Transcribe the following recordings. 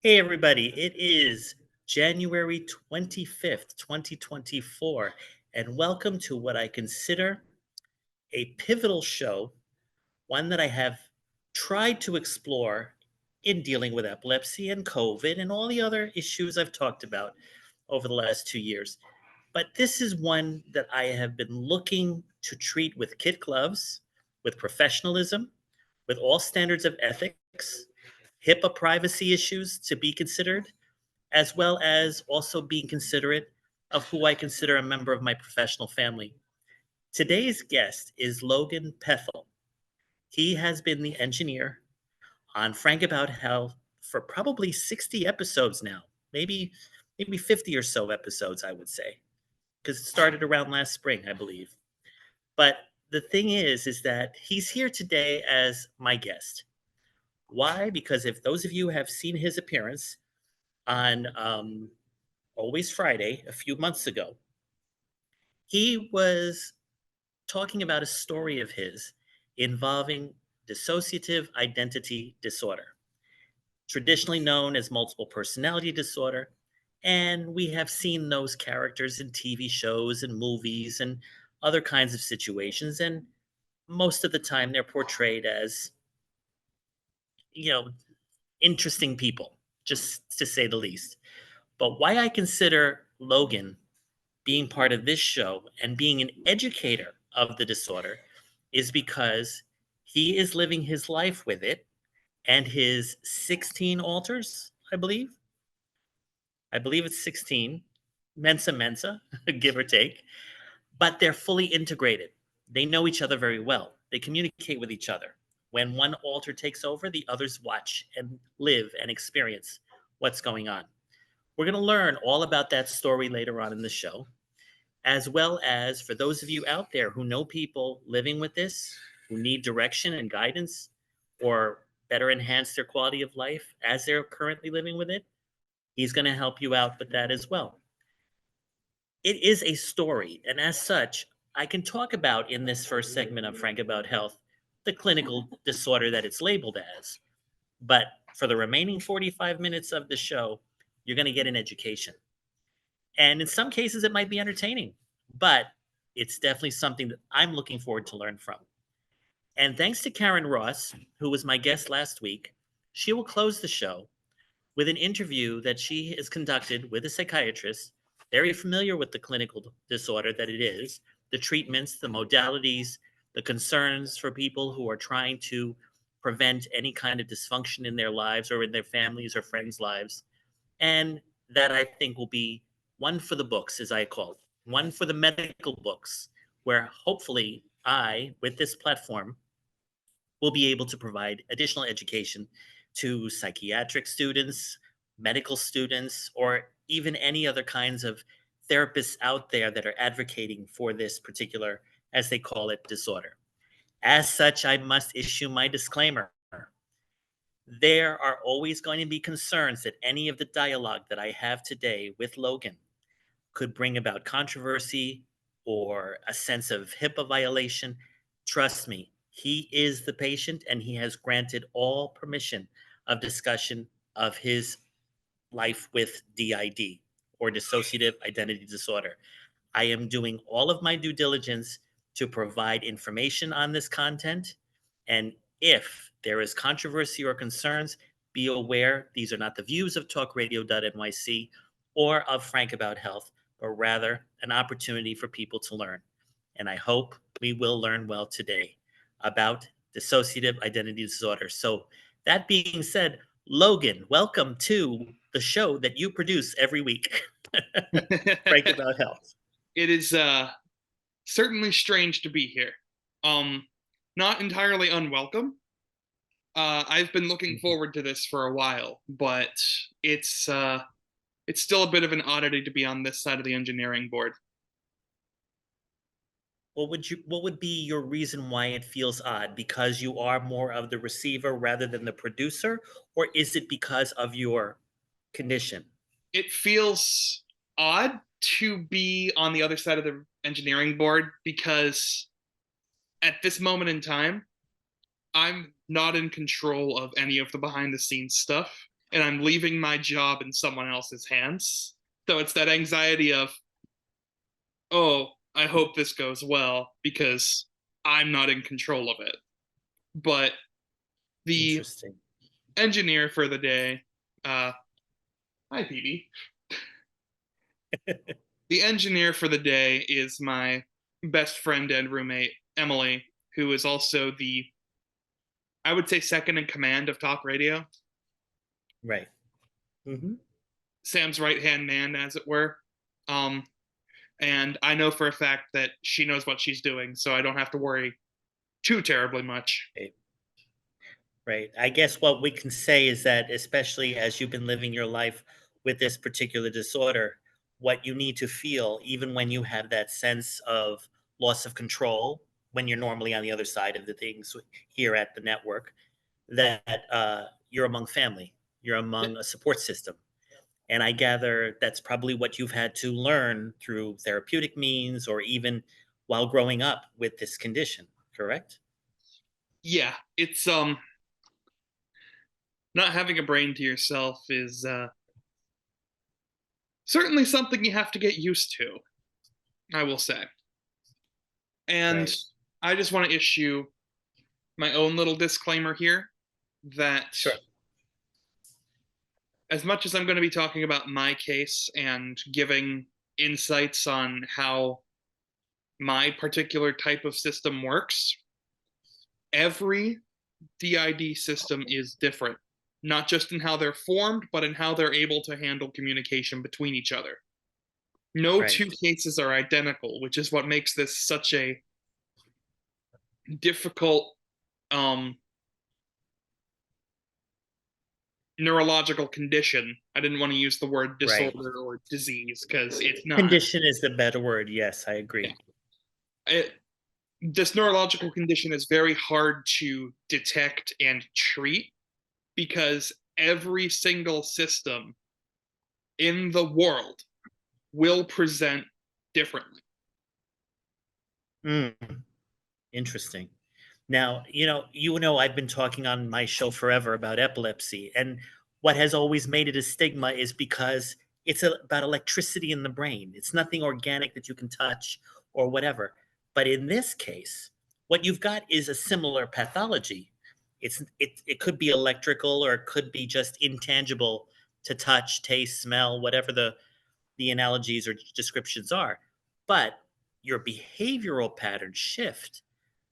Hey, everybody. It is January 25th, 2024, and welcome to what I consider a pivotal show, one that I have tried to explore in dealing with epilepsy and COVID and all the other issues I've talked about over the last 2 years. But this is one that I have been looking to treat with kid gloves, with professionalism, with all standards of ethics, HIPAA privacy issues to be considered, as well as also being considerate of who I consider a member of my professional family. Today's guest is Logan Pethtel. He has been the engineer on Frank About Health for probably 60 episodes now, maybe 50 or so episodes, I would say, because it started around last spring, I believe. But the thing is that he's here today as my guest. Why? Because if those of you have seen his appearance on Always Friday a few months ago, he was talking about a story of his involving dissociative identity disorder, traditionally known as multiple personality disorder. And we have seen those characters in TV shows and movies and other kinds of situations. And most of the time, they're portrayed as, you know, interesting people, just to say the least. But why I consider Logan being part of this show and being an educator of the disorder is because he is living his life with it and his 16 alters, I believe. I believe it's 16, Mensa Mensa, give or take, but they're fully integrated. They know each other very well. They communicate with each other. When one alter takes over, the others watch and live and experience what's going on. We're going to learn all about that story later on in the show, as well as for those of you out there who know people living with this, who need direction and guidance or better enhance their quality of life as they're currently living with it, he's going to help you out with that as well. It is a story, and as such, I can talk about in this first segment of Frank About Health the clinical disorder that it's labeled as. But for the remaining 45 minutes of the show, you're going to get an education. And in some cases, it might be entertaining, but it's definitely something that I'm looking forward to learn from. And thanks to Karen Ross, who was my guest last week, she will close the show with an interview that she has conducted with a psychiatrist, very familiar with the clinical disorder that it is, the treatments, the modalities, the concerns for people who are trying to prevent any kind of dysfunction in their lives or in their families or friends' lives. And that I think will be one for the books, as I call it, one for the medical books, where hopefully I, with this platform, will be able to provide additional education to psychiatric students, medical students, or even any other kinds of therapists out there that are advocating for this particular, as they call it, disorder. As such, I must issue my disclaimer. There are always going to be concerns that any of the dialogue that I have today with Logan could bring about controversy or a sense of HIPAA violation. Trust me, he is the patient and he has granted all permission of discussion of his life with D.I.D. or dissociative identity disorder. I am doing all of my due diligence to provide information on this content. And if there is controversy or concerns, be aware these are not the views of talkradio.nyc or of Frank About Health, but rather an opportunity for people to learn. And I hope we will learn well today about dissociative identity disorder. So, that being said, Logan, welcome to the show that you produce every week, Frank About Health. It is certainly strange to be here. Um, Not entirely unwelcome. I've been looking Mhm. forward to this for a while, but it's uh, it's still a bit of an oddity to be on this side of the engineering board. What would be your reason why it feels odd? Because you are more of the receiver rather than the producer, or is it because of your condition? It feels odd to be on the other side of the engineering board because at this moment in time, I'm not in control of any of the behind the scenes stuff. and I'm leaving my job in someone else's hands. So it's that anxiety of, oh, I hope this goes well because I'm not in control of it. But the Interesting. engineer for the day, uh, hi, Phoebe. The engineer for the day is my best friend and roommate, Emily, who is also the, I would say, second in command of talk radio. Right. Hmm. Sam's right hand man, as it were. Um, and I know for a fact that she knows what she's doing, so I don't have to worry too terribly much. Right. Right. I guess what we can say is that, especially as you've been living your life with this particular disorder, what you need to feel, even when you have that sense of loss of control, when you're normally on the other side of the things here at the network, that you're among family, you're among a support system. And I gather that's probably what you've had to learn through therapeutic means or even while growing up with this condition, correct? Yeah, it's not having a brain to yourself is certainly something you have to get used to, I will say. And Right. I just want to issue my own little disclaimer here that Sure. as much as I'm going to be talking about my case and giving insights on how my particular type of system works, every D.I.D system is different, not just in how they're formed, but in how they're able to handle communication between each other. No two Right. cases are identical, which is what makes this such a difficult um, neurological condition. I didn't want to use the word Right. disorder or disease because it's not. Condition is the better word. Yes, I Yeah. agree. This neurological condition is very hard to detect and treat because every single system in the world will present differently. Mm, interesting. Now, I've been talking on my show forever about epilepsy, and what has always made it a stigma is because about electricity in the brain. It's nothing organic that you can touch or whatever. But in this case, what you've got is a similar pathology. It could be electrical or it could be just intangible to touch, taste, smell, whatever the analogies or descriptions are. But your behavioral patterns shift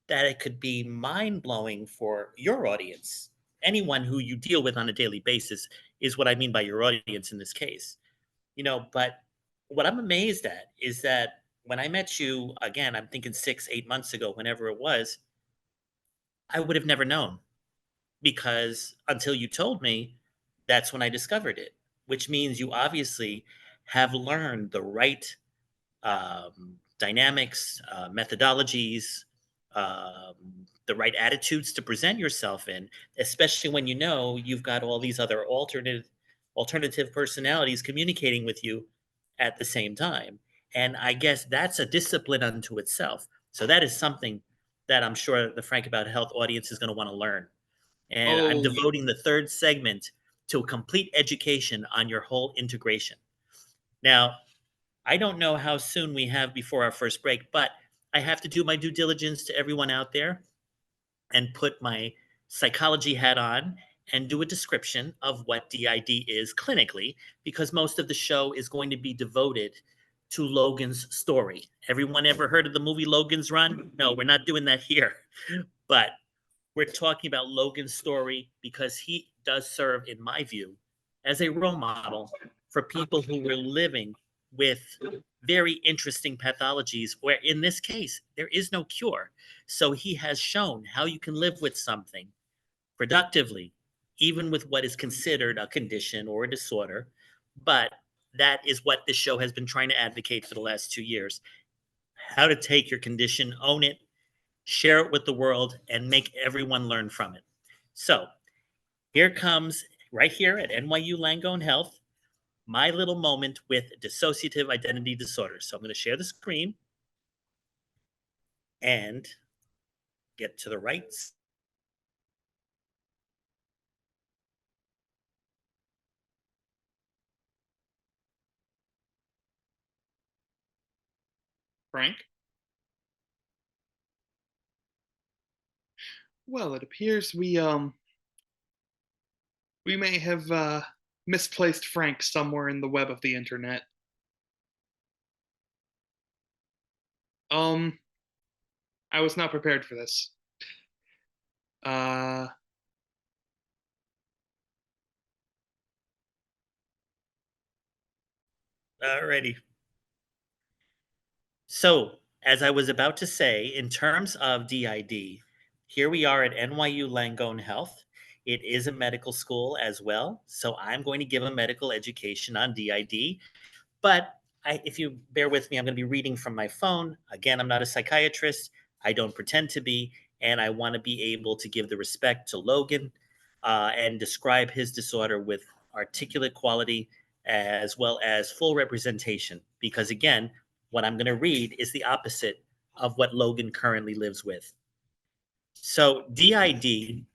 that it could be mind blowing for your audience. Anyone who you deal with on a daily basis is what I mean by your audience in this case. But what I'm amazed at is that when I met you, again, I'm thinking 6, 8 months ago, whenever it was, I would have never known because until you told me, that's when I discovered it, which means you obviously have learned the right dynamics, methodologies, the right attitudes to present yourself in, especially when you know you've got all these other alternative personalities communicating with you at the same time. And I guess that's a discipline unto itself. So that is something that I'm sure the Frank About Health audience is going to want to learn. And I'm Oh, yeah. devoting the third segment to a complete education on your whole integration. Now, I don't know how soon we have before our first break, but I have to do my due diligence to everyone out there and put my psychology hat on and do a description of what DID is clinically, because most of the show is going to be devoted to Logan's story. Everyone ever heard of the movie Logan's Run? No, we're not doing that here. But we're talking about Logan's story because he does serve, in my view, as a role model for people who were living with very interesting pathologies, where in this case, there is no cure. So he has shown how you can live with something productively, even with what is considered a condition or a disorder. But that is what this show has been trying to advocate for the last 2 years: how to take your condition, own it, share it with the world, and make everyone learn from it. So here comes, right here at NYU Langone Health, my little moment with dissociative identity disorder. So I'm going to share the screen and get to the right. Frank? Well, it appears we may have misplaced Frank somewhere in the web of the internet. Um, I was not prepared for this. Uh, Alrighty. So, as I was about to say, in terms of DID, here we are at NYU Langone Health. It is a medical school as well. So, I'm going to give a medical education on DID. But if you bear with me, I'm going to be reading from my phone. Again, I'm not a psychiatrist. I don't pretend to be. And I want to be able to give the respect to Logan and describe his disorder with articulate quality as well as full representation. Because again, what I'm going to read is the opposite of what Logan currently lives with. So, DID,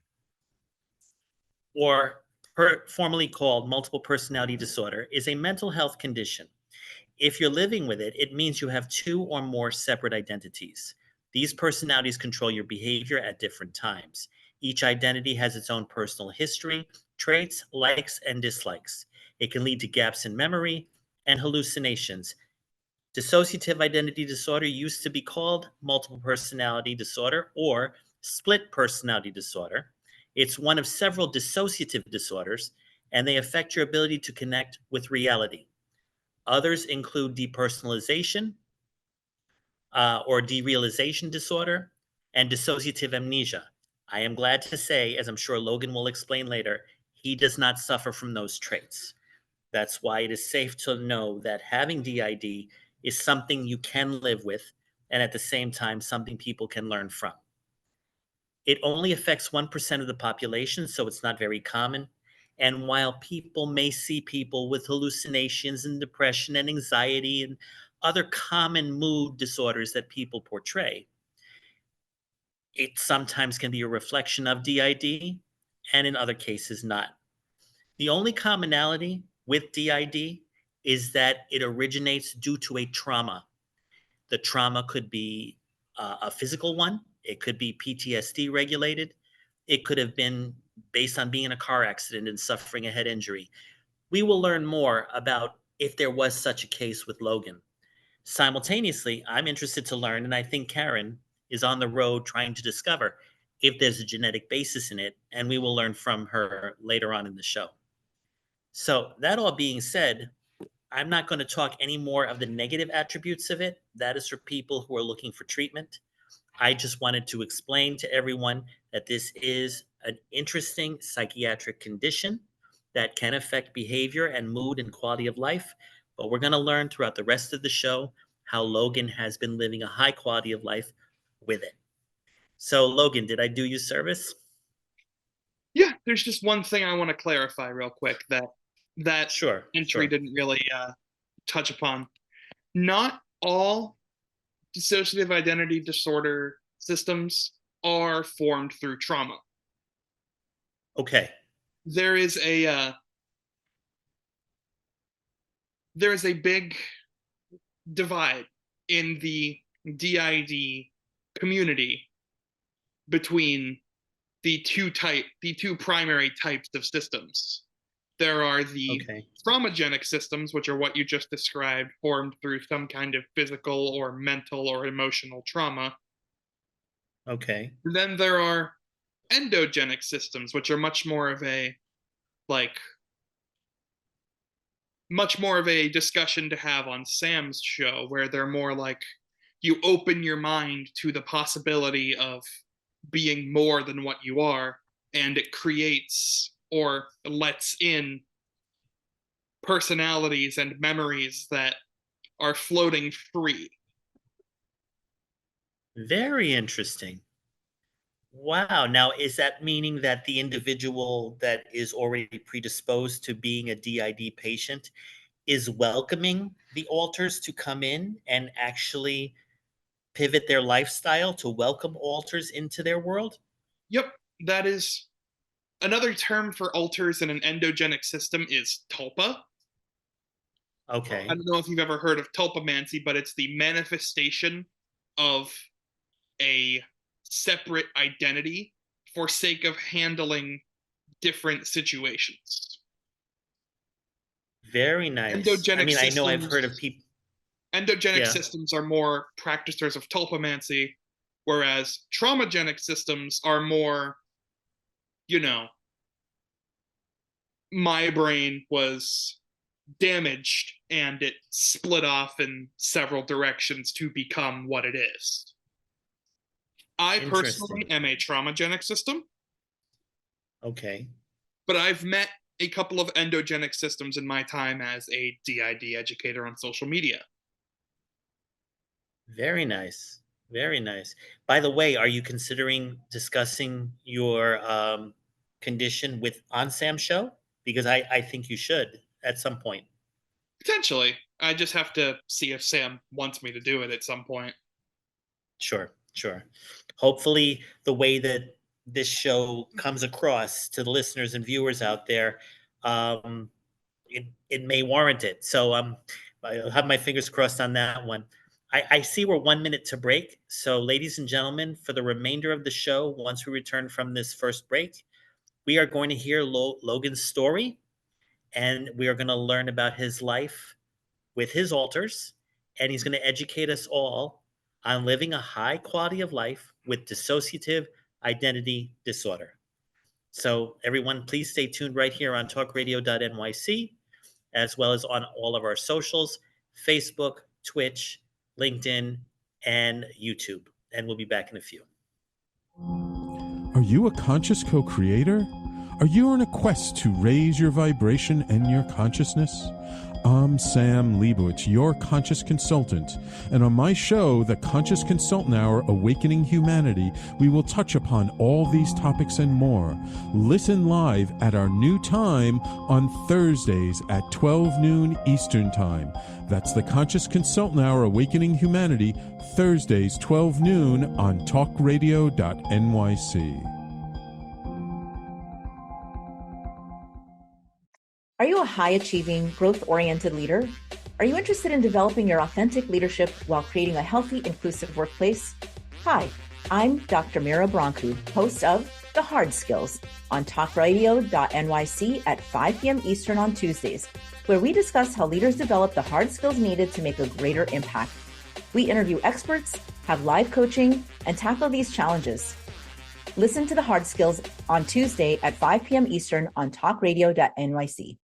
or formerly called multiple personality disorder, is a mental health condition. If you're living with it, it means you have two or more separate identities. These personalities control your behavior at different times. Each identity has its own personal history, traits, likes, and dislikes. It can lead to gaps in memory and hallucinations. Dissociative identity disorder used to be called multiple personality disorder or split personality disorder. It's one of several dissociative disorders, and they affect your ability to connect with reality. Others include depersonalization or derealization disorder and dissociative amnesia. I am glad to say, as I'm sure Logan will explain later, he does not suffer from those traits. That's why it is safe to know that having DID is something you can live with, and at the same time, something people can learn from. It only affects 1% of the population, so it's not very common. And while people may see people with hallucinations and depression and anxiety and other common mood disorders that people portray, it sometimes can be a reflection of DID and in other cases not. The only commonality with DID is that it originates due to a trauma. The trauma could be a physical one, it could be PTSD regulated, it could have been based on being in a car accident and suffering a head injury. We will learn more about if there was such a case with Logan. Simultaneously, I'm interested to learn, and I think Karen is on the road trying to discover if there's a genetic basis in it, and we will learn from her later on in the show. So, that all being said, I'm not going to talk any more of the negative attributes of it. That is for people who are looking for treatment. I just wanted to explain to everyone that this is an interesting psychiatric condition that can affect behavior and mood and quality of life. But we're going to learn throughout the rest of the show how Logan has been living a high quality of life with it. So, Logan, did I do you service? yeah, there's just one thing I want to clarify real quick that Sure, entry sure. didn't really touch upon. Not all dissociative identity disorder systems are formed through trauma. Okay. There is a there is a big divide in the DID community between the two primary types of systems. There are the Okay. traumagenic systems, which are what you just described, formed through some kind of physical or mental or emotional trauma. Okay. Then there are endogenic systems, which are like much more of a discussion to have on Sam's show, where they're more like you open your mind to the possibility of being more than what you are, and it creates or lets in personalities and memories that are floating free. Very interesting. Wow. Now, is that meaning that the individual that is already predisposed to being a DID patient is welcoming the alters to come in and actually pivot their lifestyle to welcome alters into their world? Yep, that is another term for alters in an endogenic system is tulpa. Okay. I don't know if you've ever heard of tulpomancy, but it's the manifestation of a separate identity for sake of handling different situations. Very nice. I Endogenic mean, I know I've heard of systems people. endogenic Yeah. systems are more practicers of tulpomancy, whereas traumagenic systems are more, you know, my brain was damaged and it split off in several directions to become what it is. I personally Interesting. am a traumagenic system, Okay. but I've met a couple of endogenic systems in my time as a D.I.D educator on social media. Very nice. Very nice. By the way, are you considering discussing your condition with on Sam's show? Because I think you should at some point. Potentially. I just have to see if Sam wants me to do it at some point. Sure, sure. Hopefully, the way that this show comes across to the listeners and viewers out there, um, it may warrant it. So I'll have my fingers crossed on that one. I see we're 1 minute to break. So, ladies and gentlemen, for the remainder of the show, once we return from this first break, we are going to hear Logan's story, and we are going to learn about his life with his alters, and he's going to educate us all on living a high quality of life with dissociative identity disorder. So, everyone, please stay tuned right here on talkradio.nyc, as well as on all of our socials: Facebook, Twitch, LinkedIn, and YouTube. And we'll be back in a few. Are you a conscious co creator? Are you on a quest to raise your vibration and your consciousness? I'm Sam Leibowitz, your conscious consultant, and on my show, The Conscious Consultant Hour Awakening Humanity, we will touch upon all these topics and more. Listen live at our new time on Thursdays at 12 noon Eastern Time. That's The Conscious Consultant Hour Awakening Humanity, Thursdays 12 noon on talkradio.nyc. Are you a high-achieving, growth-oriented leader? Are you interested in developing your authentic leadership while creating a healthy, inclusive workplace? Hi, I'm Dr. Mira Brancu, host of The Hard Skills on talkradio.nyc at 5 p.m. Eastern on Tuesdays, where we discuss how leaders develop the hard skills needed to make a greater impact. We interview experts, have live coaching, and tackle these challenges. Listen to The Hard Skills on Tuesday at 5 p.m. Eastern on talkradio.nyc.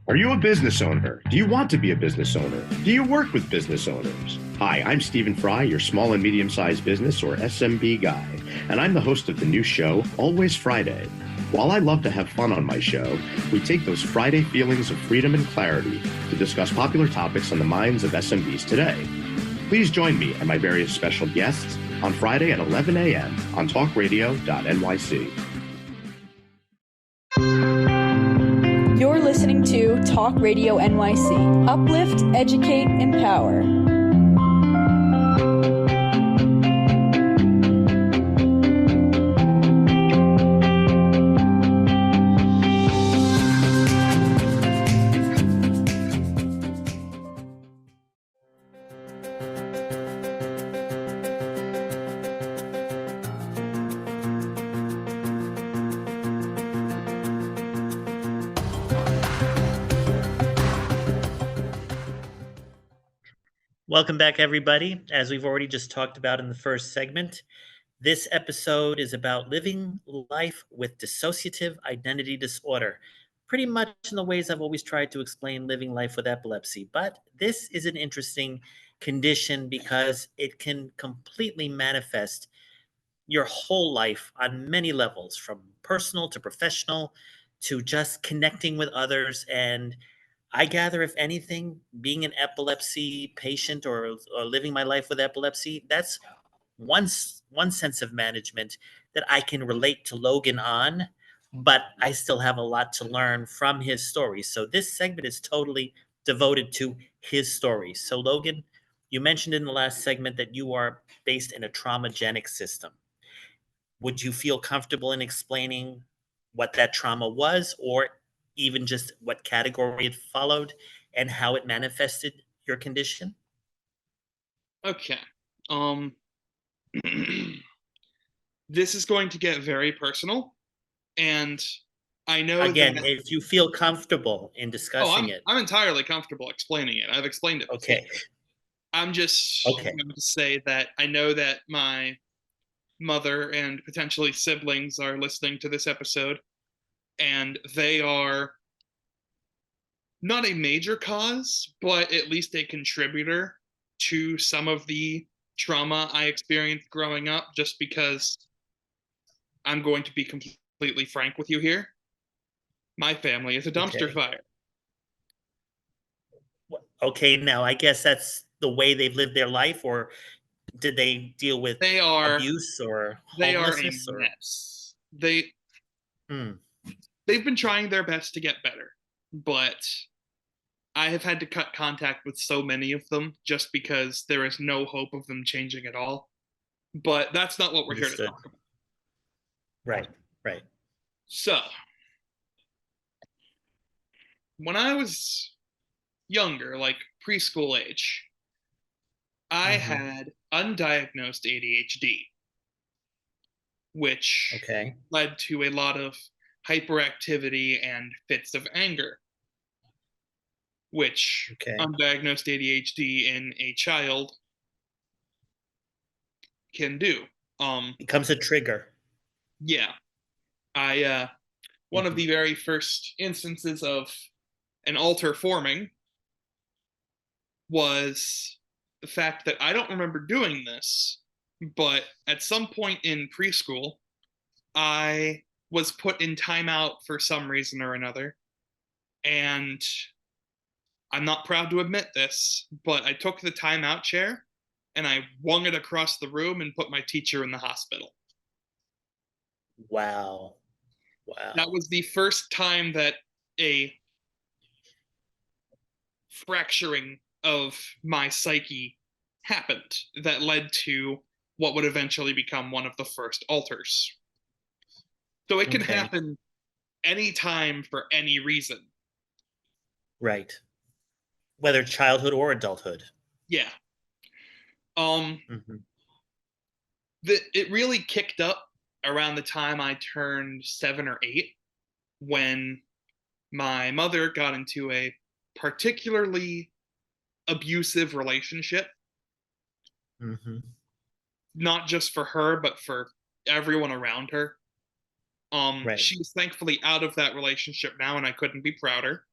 Are you a business owner? Do you want to be a business owner? Do you work with business owners? Hi, I'm Stephen Fry, your small and medium-sized business or SMB guy, and I'm the host of the new show, Always Friday. While I love to have fun on my show, we take those Friday feelings of freedom and clarity to discuss popular topics on the minds of SMBs today. Please join me and my various special guests on Friday at 11 a.m. on talkradio.nyc. You're listening to Talk Radio NYC. Uplift, educate, empower. Welcome back, everybody. As we've already just talked about in the first segment, this episode is about living life with dissociative identity disorder, pretty much in the ways I've always tried to explain living life with epilepsy. But this is an interesting condition because it can completely manifest your whole life on many levels, from personal to professional to just connecting with others. And I gather, if anything, being an epilepsy patient or living my life with epilepsy, that's one sense of management that I can relate to Logan on, but I still have a lot to learn from his story. So this segment is totally devoted to his story. So Logan, you mentioned in the last segment that you are based in a traumagenic system. Would you feel comfortable in explaining what that trauma was, or even just what category it followed and how it manifested your condition? Okay. This is going to get very personal, and I know Again, that. if you feel comfortable in Oh, discussing it. I'm entirely comfortable explaining it. I've explained it before. Okay. I'm just Okay. going to say that I know that my mother and potentially siblings are listening to this episode, and they are not a major cause, but at least a contributor to some of the trauma I experienced growing up, just because I'm going to be completely frank with you here. My family is a dumpster Okay. fire. Okay, now I guess that's the way they've lived their life, or did they deal with They are abuse or they are a homelessness or mess. They've hmm, been trying their best to get better, but I have had to cut contact with so many of them just because there is no hope of them changing at all. But that's not what we're here to understood? talk about. Right, right. So, when I was younger, like preschool age, I Mhm. had undiagnosed ADHD, which Okay. led to a lot of hyperactivity and fits of anger, which Okay. undiagnosed ADHD in a child can do. Becomes a trigger. Yeah, I one of Mhm. the very first instances of an alter forming was the fact that I don't remember doing this, but at some point in preschool, I was put in timeout for some reason or another. And I'm not proud to admit this, but I took the timeout chair and I wung it across the room and put my teacher in the hospital. Wow. That Wow. was the first time that a fracturing of my psyche happened that led to what would eventually become one of the first alters. So it can Okay. happen anytime for any reason. Right. Whether childhood or adulthood. Yeah. Um Mhm. it really kicked up around the time I turned 7 or 8 when my mother got into a particularly abusive relationship, Mhm. not just for her but for everyone around her. Right. She's thankfully out of that relationship now, and I couldn't be prouder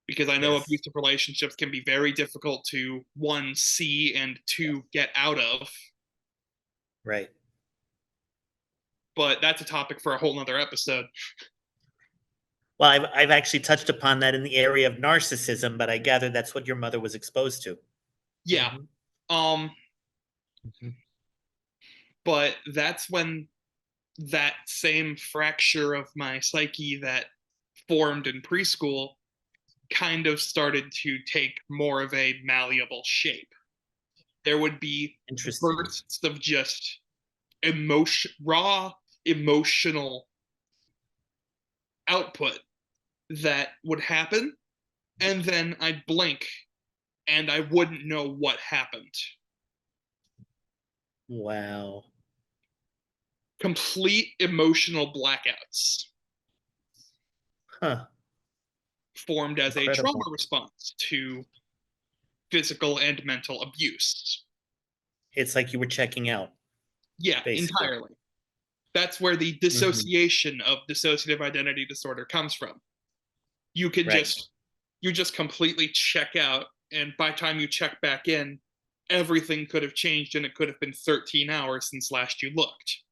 because I know Yes. abusive relationships can be very difficult to one see and two get out of. Right. But that's a topic for a whole nother episode. Well, I've actually touched upon that in the area of narcissism, but I gather that's what your mother was exposed to. Yeah. Mhm. Um, Mhm. but that's when that same fracture of my psyche that formed in preschool kind of started to take more of a malleable shape. There would be Interesting. bursts of just raw emotional output that would happen, and then I'd blink and I wouldn't know what happened. Wow. Complete emotional blackouts Huh. formed as a trauma Incredible. response to physical and mental abuse. It's like you were checking out, Yeah, basically. entirely. That's where the Mhm. dissociation of dissociative identity disorder comes from. You can Right. just completely check out, and by the time you check back in, everything could have changed and it could have been 13 hours since last you looked.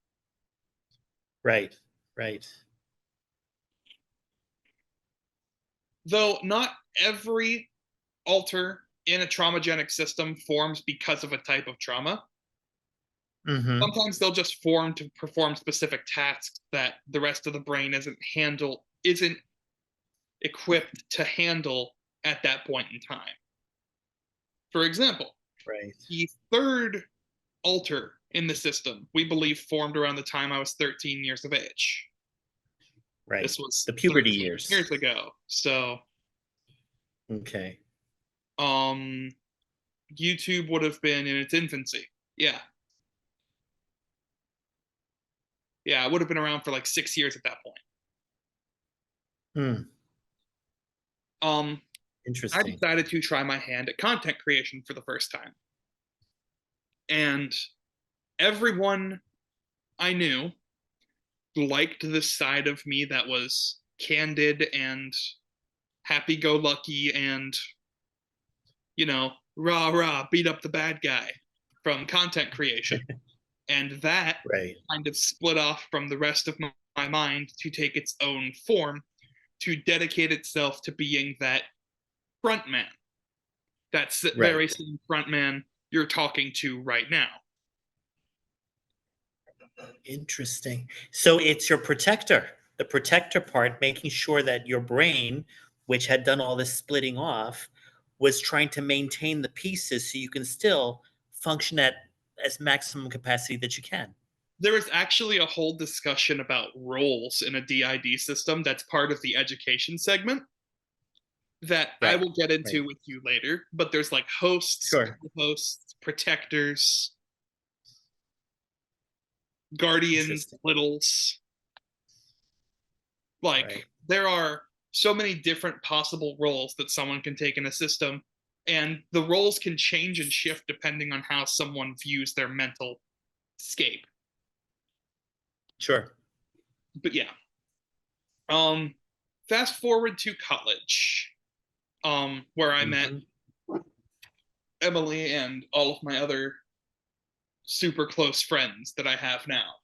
Right. Right. Though not every alter in a traumagenic system forms because of a type of trauma. Mhm. Sometimes they'll just form to perform specific tasks that the rest of the brain isn't equipped to handle at that point in time. For example, Right. the third alter in the system we believe formed around the time I was 13 years of age. Right. This was the puberty 13 years. years ago. So, Okay. YouTube would have been in its infancy. Yeah. Yeah, it would have been around for like 6 years at that point. I Interesting. decided to try my hand at content creation for the first time. And everyone I knew liked this side of me that was candid and happy-go-lucky and, you know, rah, rah, beat up the bad guy from content creation. And that Right. kind of split off from the rest of my mind to take its own form, to dedicate itself to being that front man. That's the very same front man you're talking to right now. Interesting. So it's your protector, the protector part, making sure that your brain, which had done all this splitting off, was trying to maintain the pieces so you can still function at as maximum capacity that you can. There is actually a whole discussion about roles in a D.I.D. system that's part of the education segment that I will get into with you later. But there's like hosts, co-hosts, protectors, guardians, littles. Like, there are so many different possible roles that someone can take in a system, and the roles can change and shift depending on how someone views their mental scape. Sure. But yeah. Fast forward to college, where I met Emily and all of my other super close friends that I have now,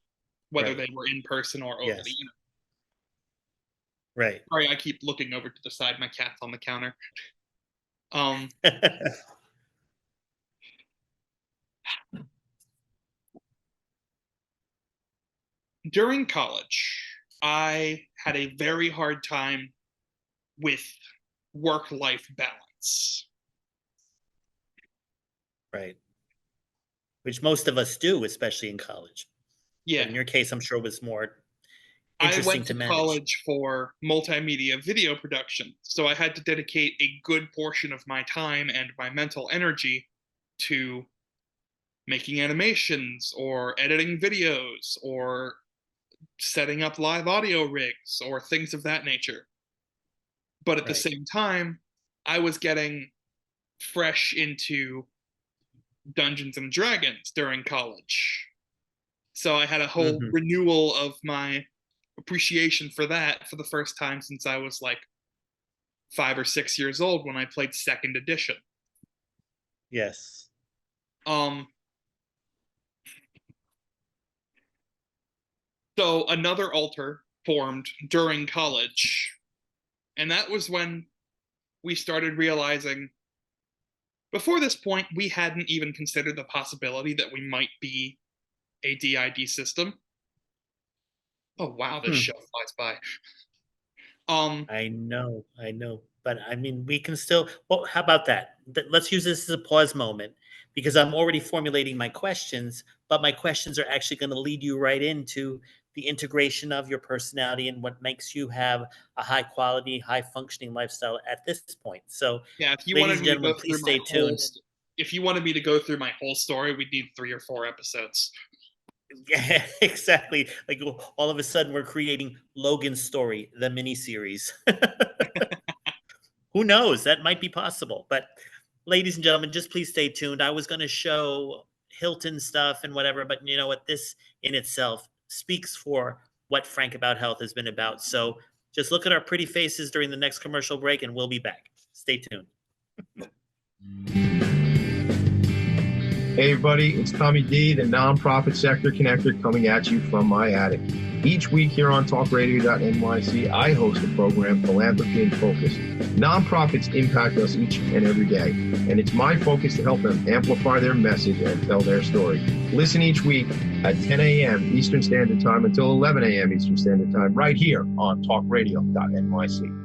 whether they were in person or over the internet. Right. Sorry, I keep looking over to the side. My cat's on the counter. During college, I had a very hard time with work-life balance. Right. Which most of us do, especially in college. Yeah. But in your case, I'm sure it was more I interesting went to manage. college for multimedia video production, so I had to dedicate a good portion of my time and my mental energy to making animations or editing videos or setting up live audio rigs or things of that nature. But at the same time, I was getting fresh into Dungeons and Dragons during college. So I had a whole renewal of my appreciation for that for the first time since I was like 5 or 6 years old when I played 2nd edition. Yes. So another altar formed during college, and that was when we started realizing, before this point, we hadn't even considered the possibility that we might be a D.I.D. system. Oh, wow, this show flies by. I know. But I mean, we can still, well, how about that? Let's use this as a pause moment, because I'm already formulating my questions, but my questions are actually going to lead you right into the integration of your personality and what makes you have a high quality, high functioning lifestyle at this point. So, yeah, if you ladies wanted and me to gentlemen, go please through stay tuned. If you wanted me to go through my whole story, we'd need 3 or 4 episodes. Yeah, exactly. Like all of a sudden we're creating Logan's story, the miniseries. Who knows? That might be possible. But ladies and gentlemen, just please stay tuned. I was going to show Hilton stuff and whatever, but you know what? This in itself speaks for what Frank About Health has been about. So just look at our pretty faces during the next commercial break and we'll be back. Stay tuned. Hey everybody, it's Tommy D, the nonprofit sector connector, coming at you from my attic. Each week here on talkradio.nyc, I host the program Philanthropy in Focus. Nonprofits impact us each and every day, and it's my focus to help them amplify their message and tell their story. Listen each week at 10 a.m. Eastern Standard Time until 11 a.m. Eastern Standard Time, right here on talkradio.nyc.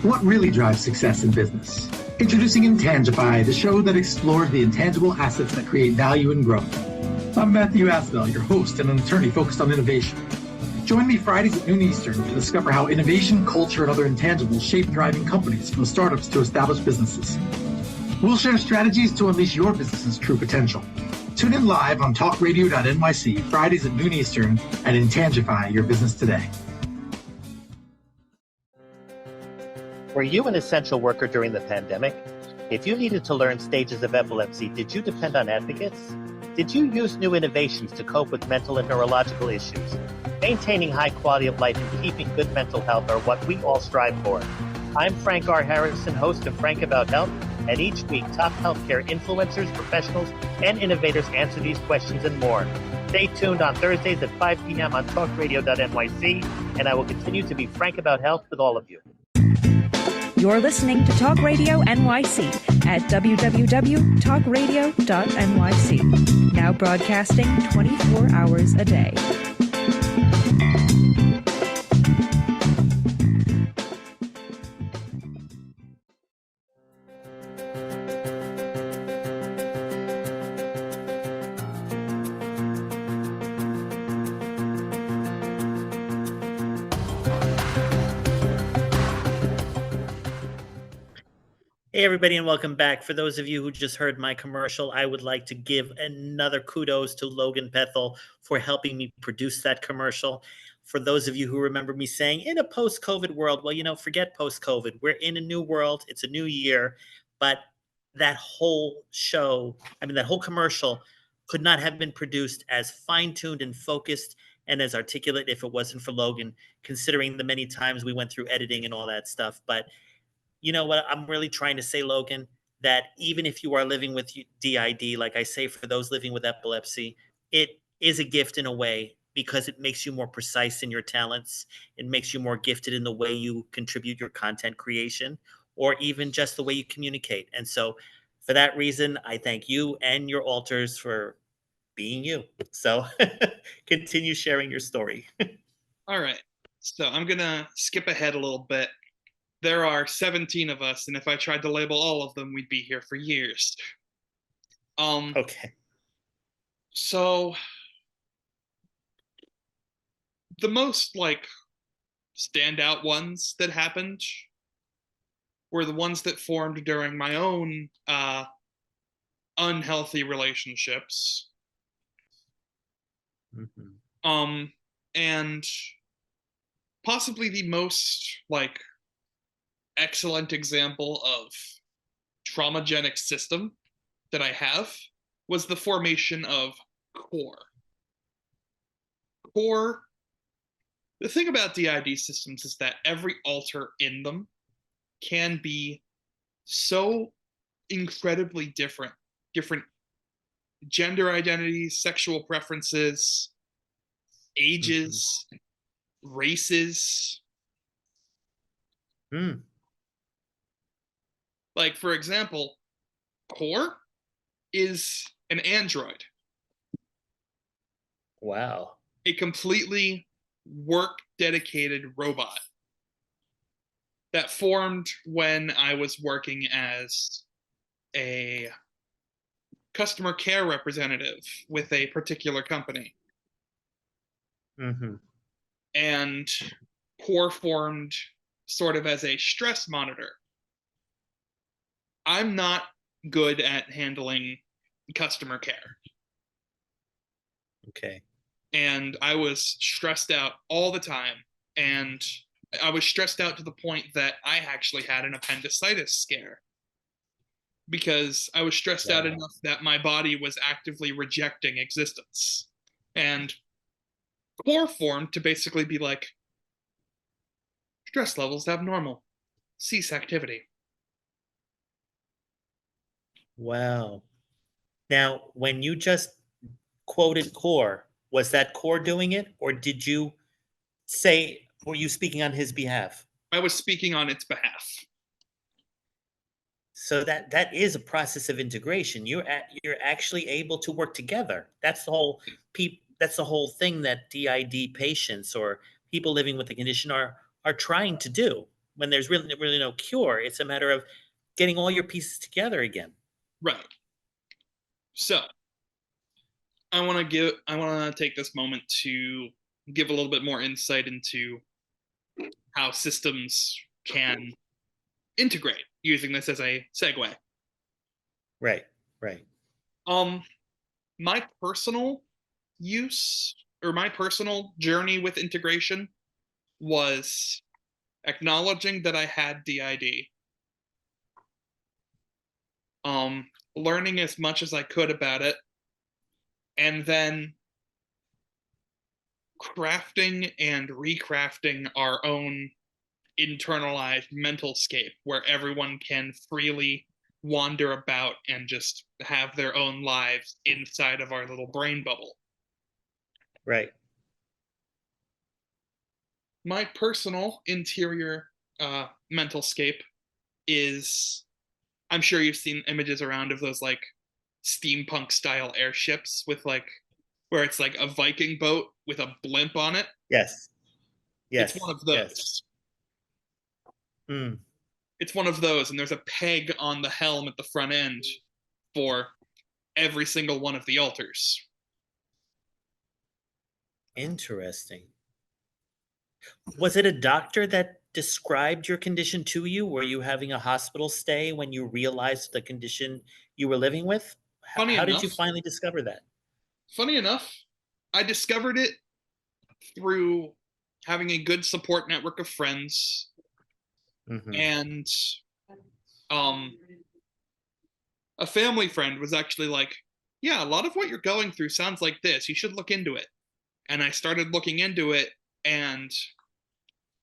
What really drives success in business? Introducing Intangify, the show that explores the intangible assets that create value and growth. I'm Matthew Aspel, your host and an attorney focused on innovation. Join me Fridays at noon Eastern to discover how innovation, culture, and other intangibles shape thriving companies from startups to established businesses. We'll share strategies to unleash your business's true potential. Tune in live on talkradio.nyc Fridays at noon Eastern and intangify your business today. Were you an essential worker during the pandemic? If you needed to learn stages of epilepsy, did you depend on advocates? Did you use new innovations to cope with mental and neurological issues? Maintaining high quality of life and keeping good mental health are what we all strive for. I'm Frank R. Harrison, host of Frank About Health, and each week top healthcare influencers, professionals, and innovators answer these questions and more. Stay tuned on Thursdays at 5 p.m. on talkradio.nyc, and I will continue to be frank about health with all of you. You're listening to Talk Radio NYC at www.talkradio.nyc. Now broadcasting 24 hours a day. Hey, everybody, and welcome back. For those of you who just heard my commercial, I would like to give another kudos to Logan Pethtel for helping me produce that commercial. For those of you who remember me saying, in a post-COVID world, well, forget post-COVID. We're in a new world. It's a new year. But that whole show, that whole commercial could not have been produced as fine-tuned and focused and as articulate if it wasn't for Logan, considering the many times we went through editing and all that stuff. But you know what I'm really trying to say, Logan, that even if you are living with D.I.D, like I say, for those living with epilepsy, it is a gift in a way because it makes you more precise in your talents. It makes you more gifted in the way you contribute your content creation or even just the way you communicate. And so for that reason, I thank you and your alters for being you. So continue sharing your story. All right. So I'm going to skip ahead a little bit. There are 17 of us, and if I tried to label all of them, we'd be here for years. Okay. So the most standout ones that happened were the ones that formed during my own unhealthy relationships. Mm-hmm. And possibly the most excellent example of traumagenic system that I have was the formation of core. Core, the thing about D.I.D systems is that every alter in them can be so incredibly different gender identities, sexual preferences, ages, races. For example, Core is an android. Wow. A completely work-dedicated robot that formed when I was working as a customer care representative with a particular company. Mm-hmm. And Core formed sort of as a stress monitor. I'm not good at handling customer care. Okay. And I was stressed out all the time. And I was stressed out to the point that I actually had an appendicitis scare. Because I was stressed out enough that my body was actively rejecting existence. And Core formed to basically be like, stress levels abnormal. Cease activity. Wow. Now, when you just quoted Core, was that Core doing it, or did you say, were you speaking on his behalf? I was speaking on its behalf. So that is a process of integration. You're actually able to work together. That's the whole thing that D.I.D patients or people living with the condition are trying to do. When there's really no cure, it's a matter of getting all your pieces together again. Right. So I want to take this moment to give a little bit more insight into how systems can integrate, using this as a segue. Right. My personal use, or my personal journey with integration, was acknowledging that I had D.I.D. Learning as much as I could about it, and then crafting and recrafting our own internalized mental scape where everyone can freely wander about and just have their own lives inside of our little brain bubble. Right. My personal interior mental scape is, I'm sure you've seen images around of those like steampunk style airships with like, where it's like a Viking boat with a blimp on it. Yes. It's one of those. Yes. It's one of those, and there's a peg on the helm at the front end for every single one of the altars. Interesting. Was it a doctor that described your condition to you? Were you having a hospital stay when you realized the condition you were living with? How did you finally discover that? Funny enough, I discovered it through having a good support network of friends. Mm-hmm. And a family friend was actually like, yeah, a lot of what you're going through sounds like this. You should look into it. And I started looking into it, and,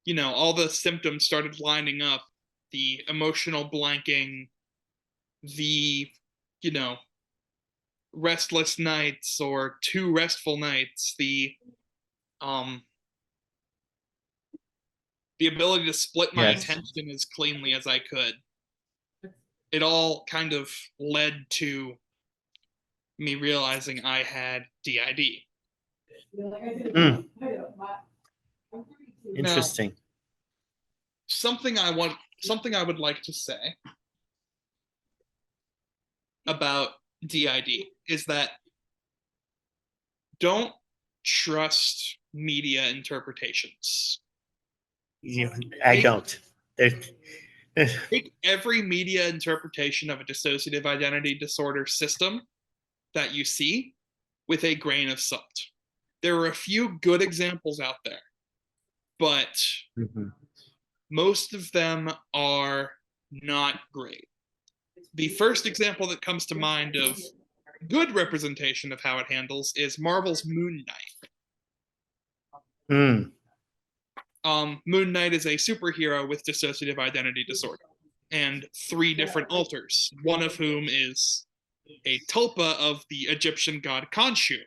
you know, all the symptoms started lining up. The emotional blanking, the, you know, restless nights or too restful nights, the ability to split my attention as cleanly as I could. It all kind of led to me realizing I had D.I.D. Interesting. Now, something I would like to say about D.I.D. is that don't trust media interpretations. I don't. Take every media interpretation of a dissociative identity disorder system that you see with a grain of salt. There are a few good examples out there, but most of them are not great. The first example that comes to mind of good representation of how it handles is Marvel's Moon Knight. Moon Knight is a superhero with dissociative identity disorder and 3 different altars, one of whom is a tulpa of the Egyptian god Khonshu.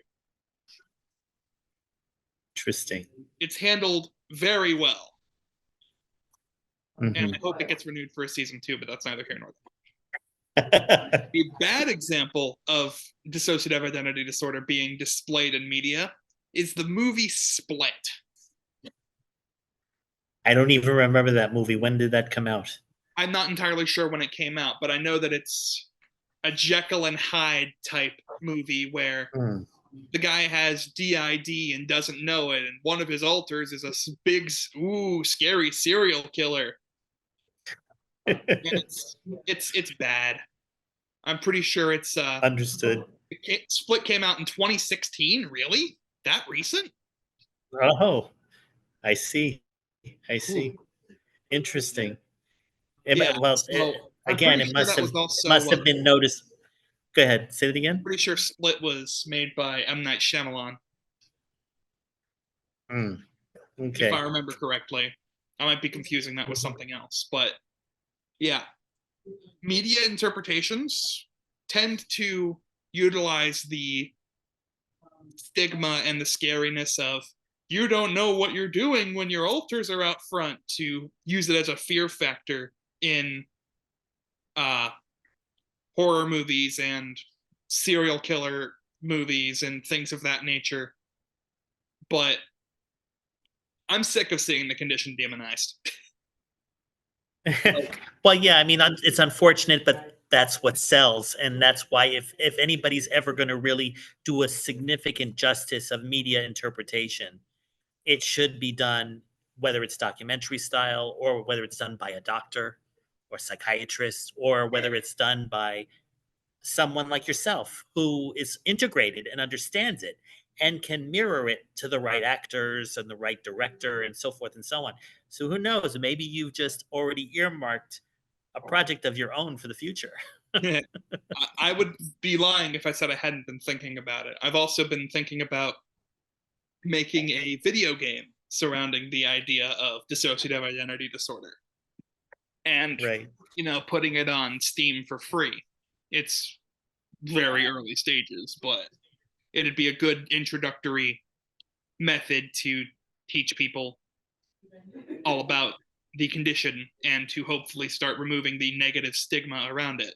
Interesting. It's handled very well. And I hope it gets renewed for a season 2, but that's neither here nor there. A bad example of dissociative identity disorder being displayed in media is the movie Split. I don't even remember that movie. When did that come out? I'm not entirely sure when it came out, but I know that it's a Jekyll and Hyde type movie where the guy has D.I.D. and doesn't know it, and one of his alters is a big, scary serial killer. And it's bad. I'm pretty sure it's understood. Split came out in 2016. Really? That recent? Oh, I see. Interesting. Again, it must have been noticed. Go ahead, say it again. I'm pretty sure Split was made by M. Night Shyamalan. Okay. If I remember correctly. I might be confusing that with something else, but yeah. Media interpretations tend to utilize the stigma and the scariness of you don't know what you're doing when your altars are out front to use it as a fear factor in horror movies and serial killer movies and things of that nature. But I'm sick of seeing the condition demonized. Well, yeah, I mean, it's unfortunate, but that's what sells. And that's why if anybody's ever going to really do a significant justice of media interpretation, it should be done, whether it's documentary style or whether it's done by a doctor or psychiatrist, or whether it's done by someone like yourself who is integrated and understands it and can mirror it to the right actors and the right director and so forth and so on. So who knows? Maybe you've just already earmarked a project of your own for the future. I would be lying if I said I hadn't been thinking about it. I've also been thinking about making a video game surrounding the idea of dissociative identity disorder. And, Right. Putting it on Steam for free. It's very early stages, but it'd be a good introductory method to teach people all about the condition and to hopefully start removing the negative stigma around it.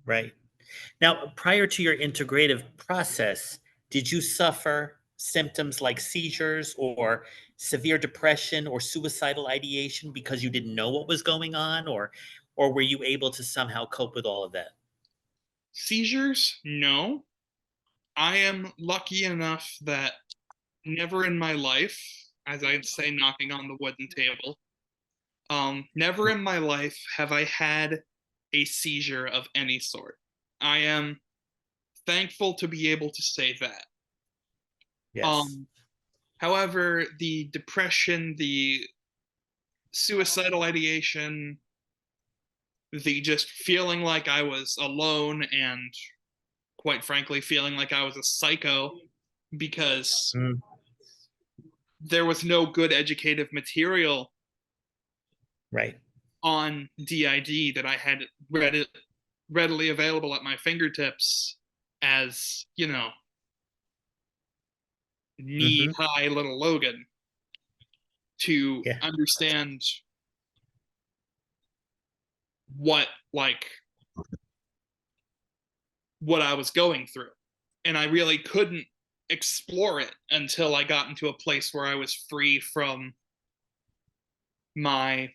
Right. Now, prior to your integrative process, did you suffer symptoms like seizures or severe depression or suicidal ideation because you didn't know what was going on, or were you able to somehow cope with all of that? Seizures? No. I am lucky enough that never in my life, as I'd say, knocking on the wooden table, never in my life have I had a seizure of any sort. I am thankful to be able to say that. Yes. However, the depression, the suicidal ideation, the just feeling like I was alone, and quite frankly, feeling like I was a psycho because there was no good educative material Right. on D.I.D. that I had readily available at my fingertips as, knee-high little Logan to understand what I was going through. And I really couldn't explore it until I got into a place where I was free from my,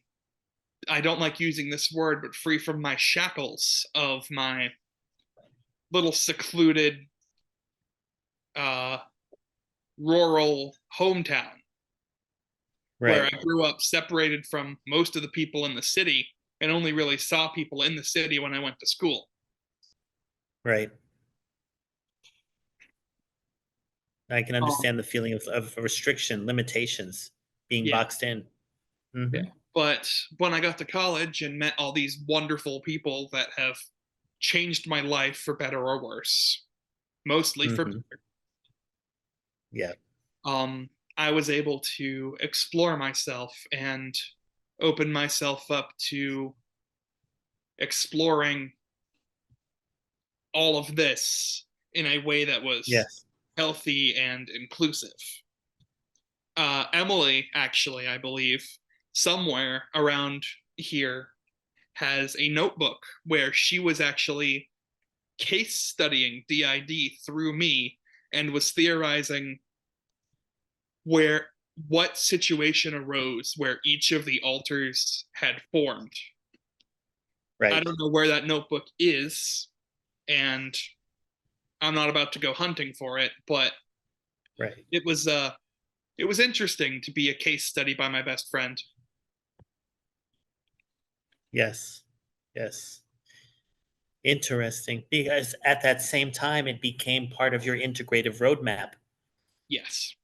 I don't like using this word, but free from my shackles of my little secluded rural hometown, where I grew up separated from most of the people in the city and only really saw people in the city when I went to school. Right. I can understand the feeling of restriction, limitations, being boxed in. Yeah. But when I got to college and met all these wonderful people that have changed my life for better or worse, mostly for better. Yeah. I was able to explore myself and open myself up to exploring all of this in a way that was healthy and inclusive. Emily, actually, I believe, somewhere around here has a notebook where she was actually case studying D.I.D. through me and was theorizing what situation arose where each of the alters had formed. Right. I don't know where that notebook is, and I'm not about to go hunting for it, but it was interesting to be a case study by my best friend. Yes. Interesting, because at that same time, it became part of your integrative roadmap. Yes.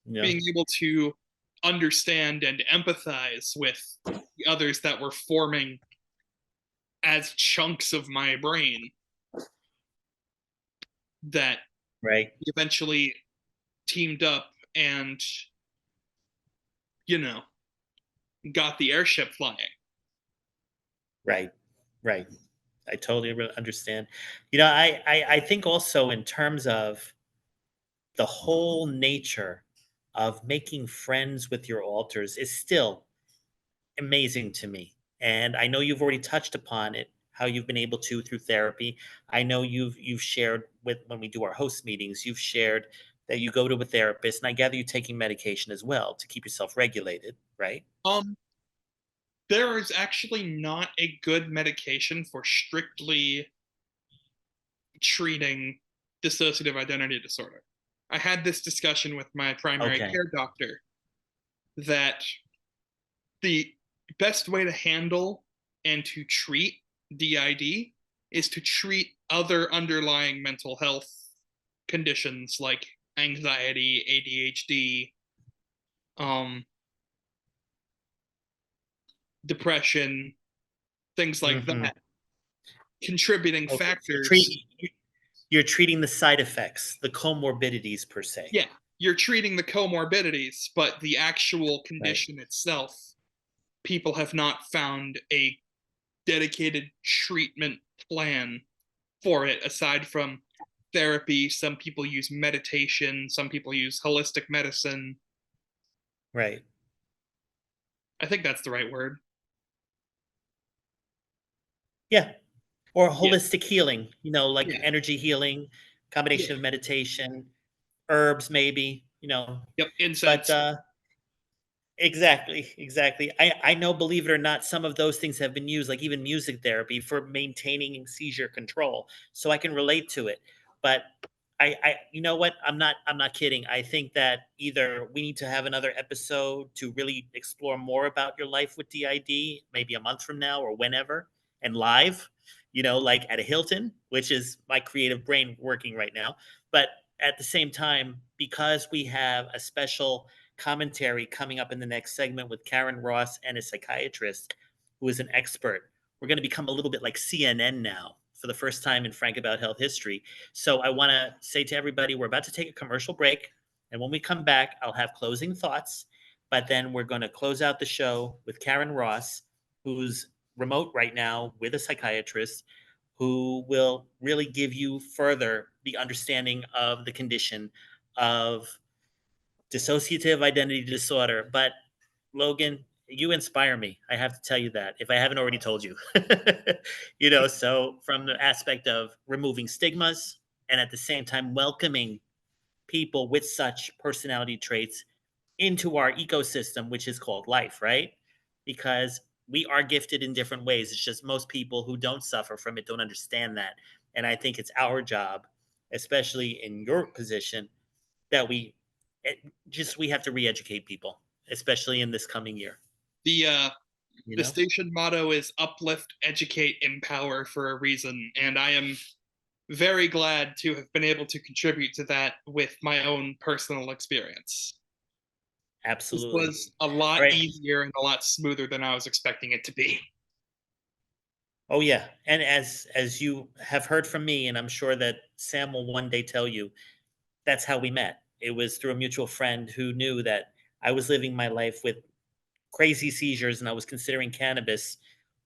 Yeah. Being able to understand and empathize with the others that were forming as chunks of my brain that eventually teamed up and, got the airship flying. Right. I totally understand. I think also in terms of the whole nature of making friends with your alters is still amazing to me. And I know you've already touched upon it, how you've been able to through therapy. I know you've shared when we do our host meetings, you've shared that you go to a therapist, and I gather you're taking medication as well to keep yourself regulated, right? There is actually not a good medication for strictly treating dissociative identity disorder. I had this discussion with my primary care doctor that the best way to handle and to treat D.I.D. is to treat other underlying mental health conditions like anxiety, ADHD, depression, things like that, contributing factors. You're treating the side effects, the comorbidities per se. Yeah, you're treating the comorbidities, but the actual condition itself, people have not found a dedicated treatment plan for it aside from therapy. Some people use meditation, some people use holistic medicine. Right. I think that's the right word. Yeah. Or holistic healing, like energy healing, combination of meditation, herbs maybe, Yep, incense. But exactly. I know, believe it or not, some of those things have been used, like even music therapy, for maintaining seizure control. So I can relate to it. But I you know what? I'm not kidding. I think that either we need to have another episode to really explore more about your life with D.I.D, maybe a month from now or whenever, and live, like at a Hilton, which is my creative brain working right now. But at the same time, because we have a special commentary coming up in the next segment with Karen Ross and a psychiatrist who is an expert, we're going to become a little bit like CNN now for the first time in Frank About Health history. So I want to say to everybody, we're about to take a commercial break. And when we come back, I'll have closing thoughts. But then we're going to close out the show with Karen Ross, who's remote right now with a psychiatrist, who will really give you further the understanding of the condition of dissociative identity disorder. But Logan, you inspire me. I have to tell you that, if I haven't already told you. So from the aspect of removing stigmas and at the same time welcoming people with such personality traits into our ecosystem, which is called life, right? Because we are gifted in different ways. It's just most people who don't suffer from it don't understand that. And I think it's our job, especially in your position, that we have to re-educate people, especially in this coming year. The station motto is uplift, educate, empower for a reason. And I am very glad to have been able to contribute to that with my own personal experience. Absolutely. This was a lot easier and a lot smoother than I was expecting it to be. Oh, yeah. And as you have heard from me, and I'm sure that Sam will one day tell you, that's how we met. It was through a mutual friend who knew that I was living my life with crazy seizures and I was considering cannabis,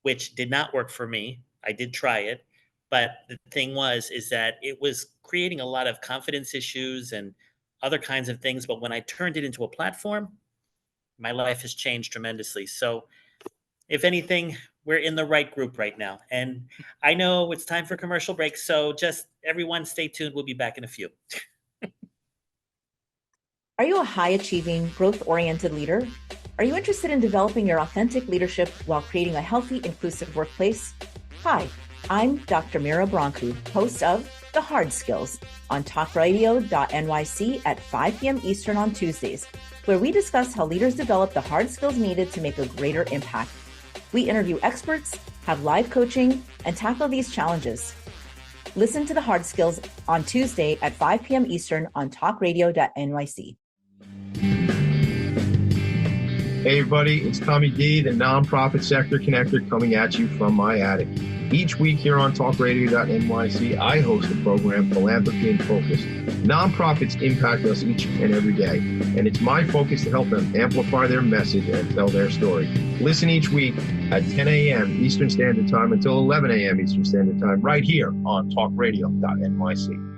which did not work for me. I did try it. But the thing is that it was creating a lot of confidence issues and other kinds of things. But when I turned it into a platform, my life has changed tremendously. So if anything, we're in the right group right now. And I know it's time for commercial break. So just everyone stay tuned. We'll be back in a few. Are you a high-achieving, growth-oriented leader? Are you interested in developing your authentic leadership while creating a healthy, inclusive workplace? Hi, I'm Dr. Mira Broncu, host of The Hard Skills on talkradio.nyc at 5 p.m. Eastern on Tuesdays, where we discuss how leaders develop the hard skills needed to make a greater impact. We interview experts, have live coaching, and tackle these challenges. Listen to The Hard Skills on Tuesday at 5 p.m. Eastern on talkradio.nyc. Hey everybody, it's Tommy D, the nonprofit sector connector, coming at you from my attic. Each week here on talkradio.nyc, I host the program Philanthropy in Focus. Nonprofits impact us each and every day, and it's my focus to help them amplify their message and tell their story. Listen each week at 10 a.m. Eastern Standard Time until 11 a.m. Eastern Standard Time, right here on talkradio.nyc.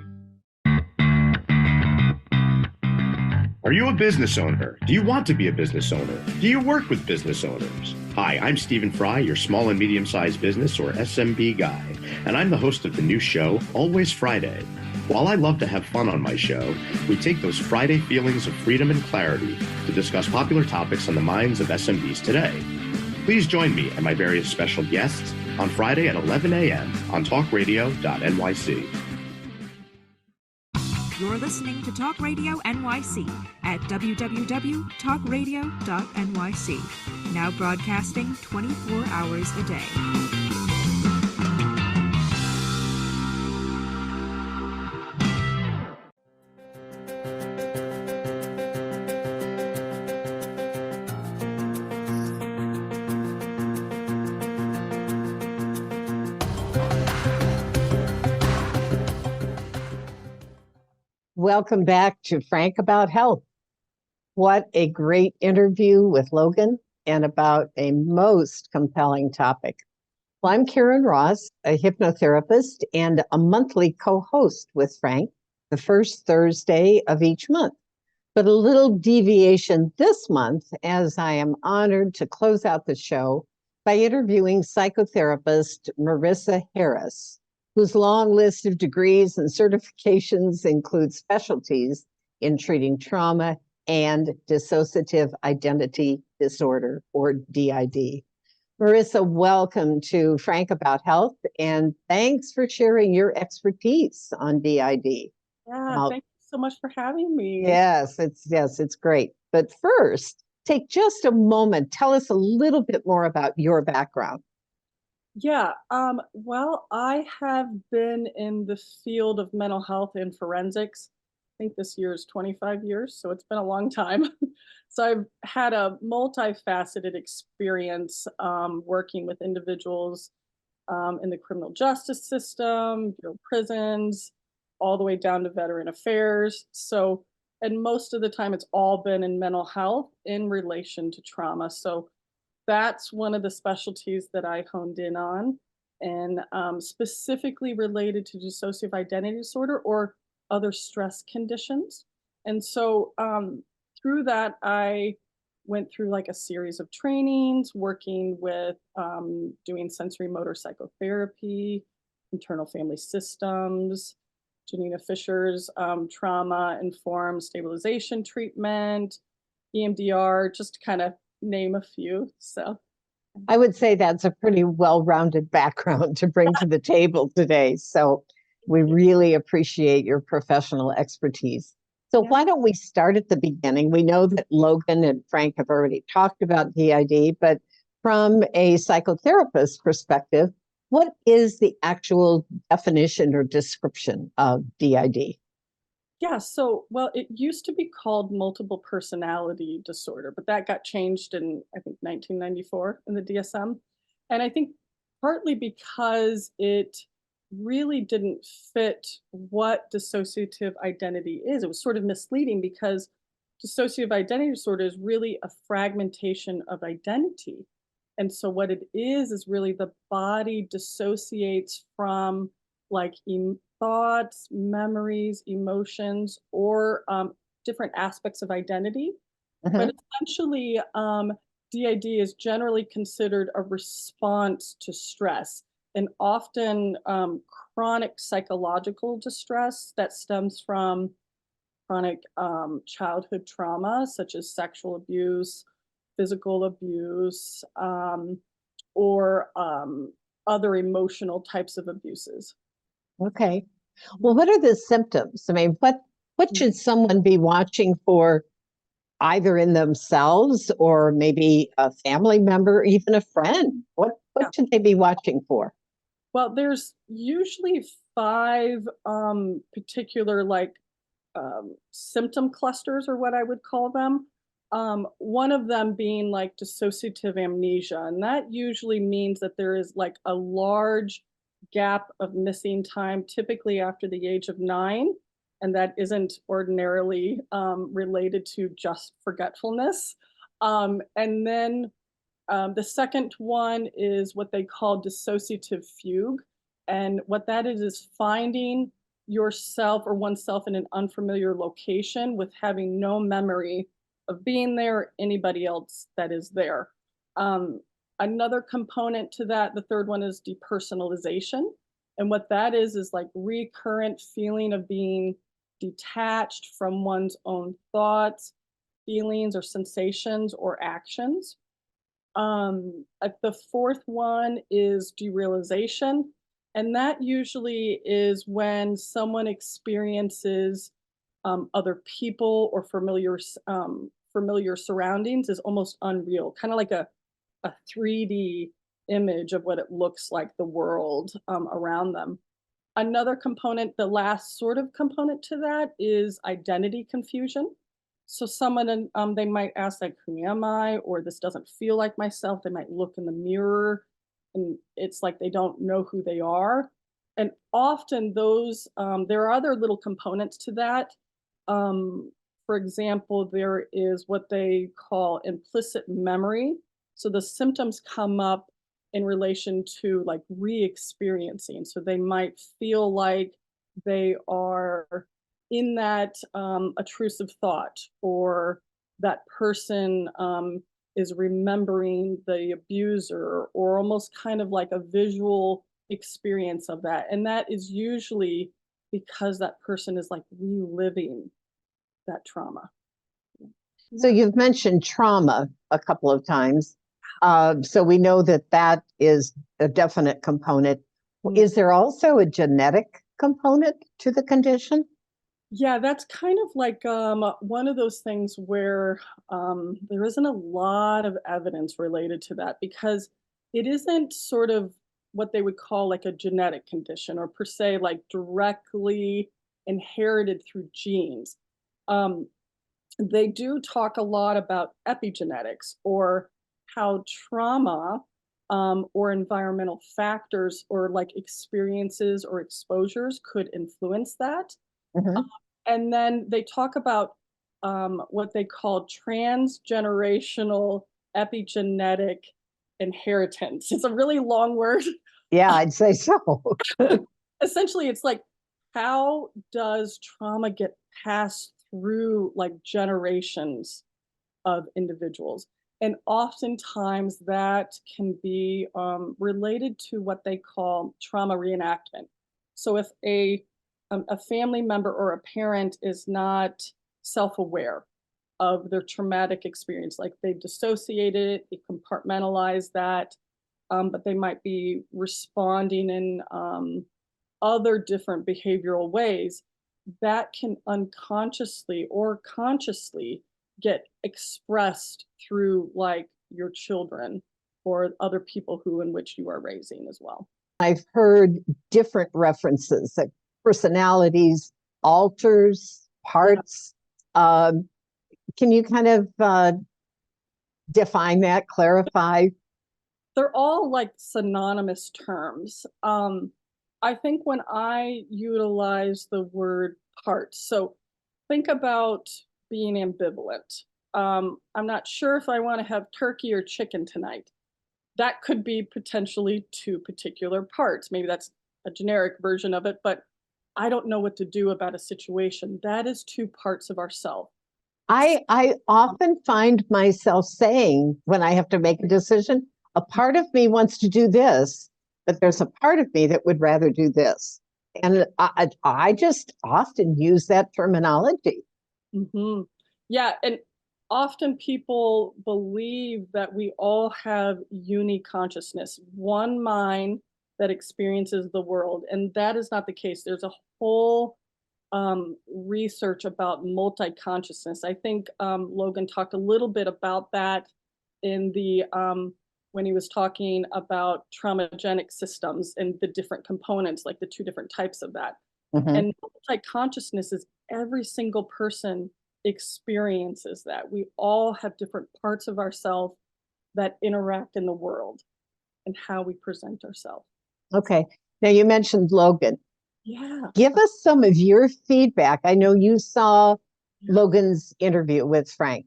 Are you a business owner? Do you want to be a business owner? Do you work with business owners? Hi, I'm Stephen Fry, your small and medium-sized business or SMB guy, and I'm the host of the new show, Always Friday. While I love to have fun on my show, we take those Friday feelings of freedom and clarity to discuss popular topics on the minds of SMBs today. Please join me and my various special guests on Friday at 11 a.m. on talkradio.nyc. You're listening to Talk Radio NYC at www.talkradio.nyc. Now broadcasting 24 hours a day. Welcome back to Frank About Health. What a great interview with Logan and about a most compelling topic. Well, I'm Karen Ross, a hypnotherapist and a monthly co-host with Frank, the first Thursday of each month. But a little deviation this month, as I am honored to close out the show by interviewing psychotherapist Marissa Harris, whose long list of degrees and certifications includes specialties in treating trauma and dissociative identity disorder, or D.I.D. Marissa, welcome to Frank About Health, and thanks for sharing your expertise on D.I.D. Yeah, thank you so much for having me. Yes, it's great. But first, take just a moment. Tell us a little bit more about your background. Yeah, well, I have been in the field of mental health and forensics. I think this year is 25 years, so it's been a long time. So I've had a multifaceted experience working with individuals in the criminal justice system, prisons, all the way down to veteran affairs. So, and most of the time it's all been in mental health in relation to trauma. So that's one of the specialties that I honed in on, and specifically related to dissociative identity disorder or other stress conditions. And so through that, I went through like a series of trainings, working with doing sensory motor psychotherapy, internal family systems, Janina Fisher's trauma-informed stabilization treatment, EMDR, just to kind of name a few. So I would say that's a pretty well-rounded background to bring to the table today. So we really appreciate your professional expertise. So why don't we start at the beginning? We know that Logan and Frank have already talked about D.I.D, but from a psychotherapist perspective, what is the actual definition or description of D.I.D? yeah, so, well, it used to be called multiple personality disorder, but that got changed in, I think, 1994 in the DSM. And I think partly because it really didn't fit what dissociative identity is. It was sort of misleading because dissociative identity disorder is really a fragmentation of identity. And so what it is really the body dissociates from like thoughts, memories, emotions, or different aspects of identity. But essentially, DID is generally considered a response to stress, and often chronic psychological distress that stems from chronic childhood trauma, such as sexual abuse, physical abuse, or other emotional types of abuses. Okay. Well, what are the symptoms? I mean, what should someone be watching for, either in themselves or maybe a family member, even a friend? What should they be watching for? Well, there's usually 5 particular symptom clusters, or what I would call them. One of them being like dissociative amnesia, and that usually means that there is like a large gap of missing time, typically after the age of 9, and that isn't ordinarily related to just forgetfulness. And then the second one is what they call dissociative fugue, and what that is finding yourself or oneself in an unfamiliar location with having no memory of being there or anybody else that is there. Another component to that, the third one, is depersonalization. And what that is like recurrent feeling of being detached from one's own thoughts, feelings, or sensations or actions. The fourth one is derealization. And that usually is when someone experiences other people or familiar surroundings is almost unreal, kind of like a 3D image of what it looks like, the world around them. Another component, the last sort of component to that, is identity confusion. So someone, they might ask like, who am I? Or this doesn't feel like myself. They might look in the mirror and it's like they don't know who they are. And often those, there are other little components to that. For example, there is what they call implicit memory. So the symptoms come up in relation to like re-experiencing. So they might feel like they are in that intrusive thought, or that person is remembering the abuser, or almost kind of like a visual experience of that. And that is usually because that person is like reliving that trauma. So you've mentioned trauma a couple of times. So we know that that is a definite component. Is there also a genetic component to the condition? Yeah, that's kind of like one of those things where there isn't a lot of evidence related to that, because it isn't sort of what they would call like a genetic condition, or per se like directly inherited through genes. They do talk a lot about epigenetics, or how trauma or environmental factors or like experiences or exposures could influence that. And then they talk about what they call transgenerational epigenetic inheritance. It's a really long word. Yeah, I'd say so. Essentially, it's like, how does trauma get passed through like generations of individuals? And oftentimes that can be related to what they call trauma reenactment. So if a family member or a parent is not self-aware of their traumatic experience, like they've dissociated it, they compartmentalize that, but they might be responding in other different behavioral ways, that can unconsciously or consciously get expressed through like your children or other people who in which you are raising as well. I've heard different references, like personalities, alters, parts. Can you kind of define that, clarify? They're all like synonymous terms. I think when I utilize the word parts, so think about being ambivalent. I'm not sure if I want to have turkey or chicken tonight. That could be potentially two particular parts. Maybe that's a generic version of it, but I don't know what to do about a situation. That is two parts of ourselves. I often find myself saying, when I have to make a decision, a part of me wants to do this, but there's a part of me that would rather do this. And I just often use that terminology. Mm-hmm. Yeah, and often people believe that we all have unique consciousness, one mind that experiences the world, and that is not the case. There's a whole research about multi-consciousness. I think Logan talked a little bit about that in the when he was talking about traumagenic systems and the different components, like the two different types of that. And multi-consciousness is every single person experiences that. We all have different parts of ourselves that interact in the world and how we present ourselves. Okay. Now you mentioned Logan. Yeah. Give us some of your feedback. I know you saw Logan's interview with Frank.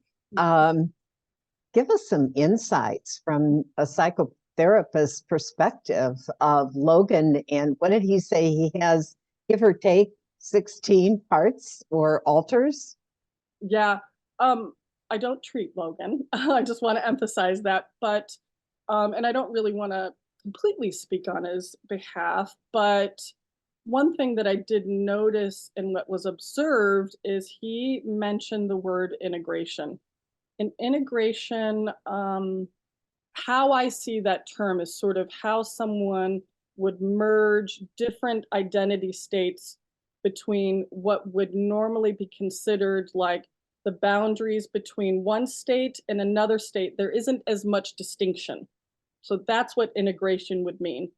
Give us some insights from a psychotherapist's perspective of Logan. And what did he say? He has, give or take, 16 parts or alters? Yeah. I don't treat Logan. I just want to emphasize that. But, and I don't really want to completely speak on his behalf, but one thing that I did notice and what was observed is he mentioned the word integration. And integration, how I see that term is sort of how someone would merge different identity states between what would normally be considered like the boundaries between one state and another state. There isn't as much distinction. So that's what integration would mean.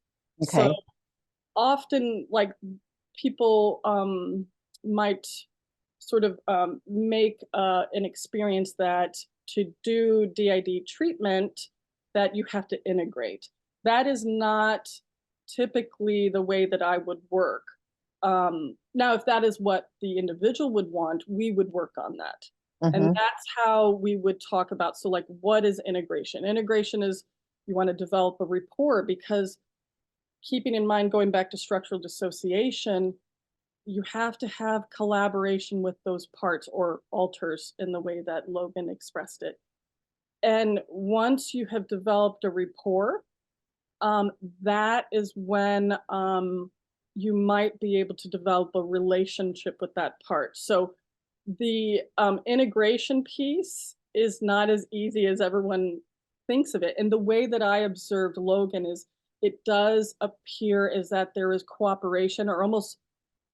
Okay. So often, like, people might sort of make an experience that to do DID treatment, that you have to integrate. That is not typically the way that I would work. Now, if that is what the individual would want, we would work on that. And that's how we would talk about, so like, what is integration? Integration is, you want to develop a rapport, because keeping in mind, going back to structural dissociation, you have to have collaboration with those parts, or alters, in the way that Logan expressed it. And once you have developed a rapport, that is when you might be able to develop a relationship with that part. So the integration piece is not as easy as everyone thinks of it. And the way that I observed Logan is, it does appear as that there is cooperation, or almost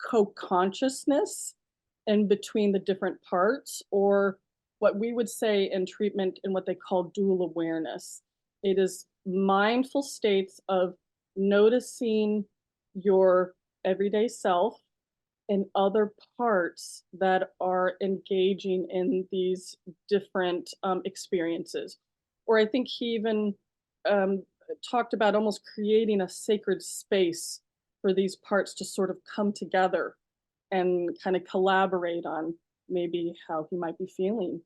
co-consciousness in between the different parts, or what we would say in treatment in what they call dual awareness. It is mindful states of noticing your everyday self and other parts that are engaging in these different experiences. Or I think he even talked about almost creating a sacred space for these parts to sort of come together and kind of collaborate on maybe how he might be feeling.